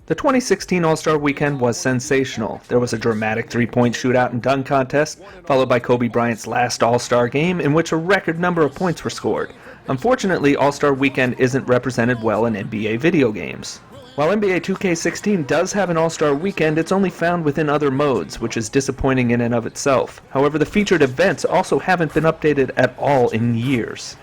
The 2016 All-Star Weekend was sensational. There was a dramatic three-point shootout and dunk contest, followed by Kobe Bryant's last All-Star game in which a record number of points were scored. Unfortunately, All-Star Weekend isn't represented well in NBA video games. While NBA 2K16 does have an All-Star Weekend, it's only found within other modes, which is disappointing in and of itself. However, the featured events also haven't been updated at all in years.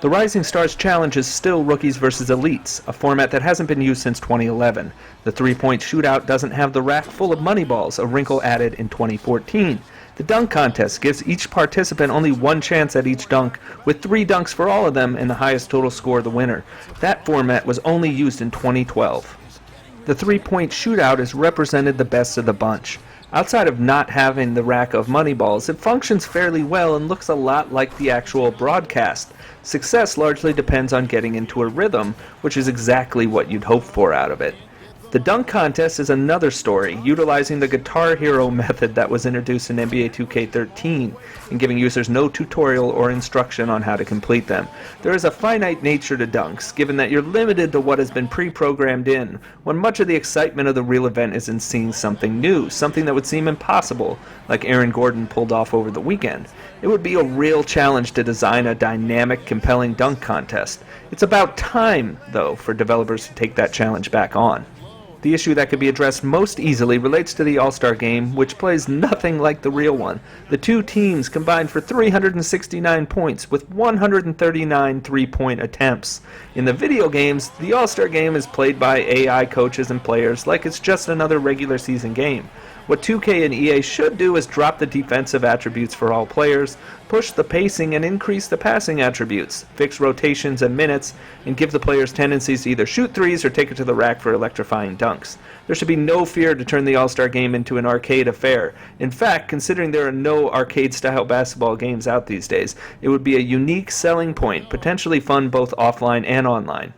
The Rising Stars Challenge is still Rookies vs. Elites, a format that hasn't been used since 2011. The Three-Point Shootout doesn't have the rack full of money balls, a wrinkle added in 2014. The dunk contest gives each participant only one chance at each dunk, with 3 dunks for all of them and the highest total score the winner. That format was only used in 2012. The Three-Point Shootout is represented the best of the bunch. Outside of not having the rack of money balls, it functions fairly well and looks a lot like the actual broadcast. Success largely depends on getting into a rhythm, which is exactly what you'd hope for out of it. The dunk contest is another story, utilizing the Guitar Hero method that was introduced in NBA 2K13 and giving users no tutorial or instruction on how to complete them. There is a finite nature to dunks, given that you're limited to what has been pre-programmed in, when much of the excitement of the real event is in seeing something new, something that would seem impossible, like Aaron Gordon pulled off over the weekend. It would be a real challenge to design a dynamic, compelling dunk contest. It's about time, though, for developers to take that challenge back on. The issue that could be addressed most easily relates to the All-Star Game, which plays nothing like the real one. The two teams combined for 369 points with 139 three-point attempts. In the video games, the All-Star Game is played by AI coaches and players like it's just another regular season game. What 2K and EA should do is drop the defensive attributes for all players, push the pacing and increase the passing attributes, fix rotations and minutes, and give the players tendencies to either shoot threes or take it to the rack for electrifying dunks. There should be no fear to turn the All-Star Game into an arcade affair. In fact, considering there are no arcade-style basketball games out these days, it would be a unique selling point, potentially fun both offline and online.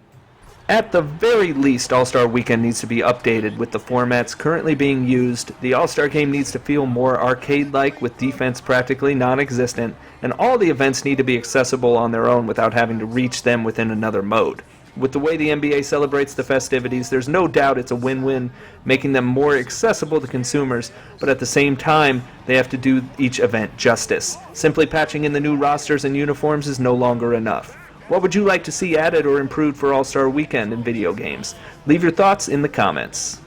At the very least, All-Star Weekend needs to be updated with the formats currently being used. The All-Star Game needs to feel more arcade-like with defense practically non-existent, and all the events need to be accessible on their own without having to reach them within another mode. With the way the NBA celebrates the festivities, there's no doubt it's a win-win, making them more accessible to consumers, but at the same time, they have to do each event justice. Simply patching in the new rosters and uniforms is no longer enough. What would you like to see added or improved for All-Star Weekend in video games? Leave your thoughts in the comments.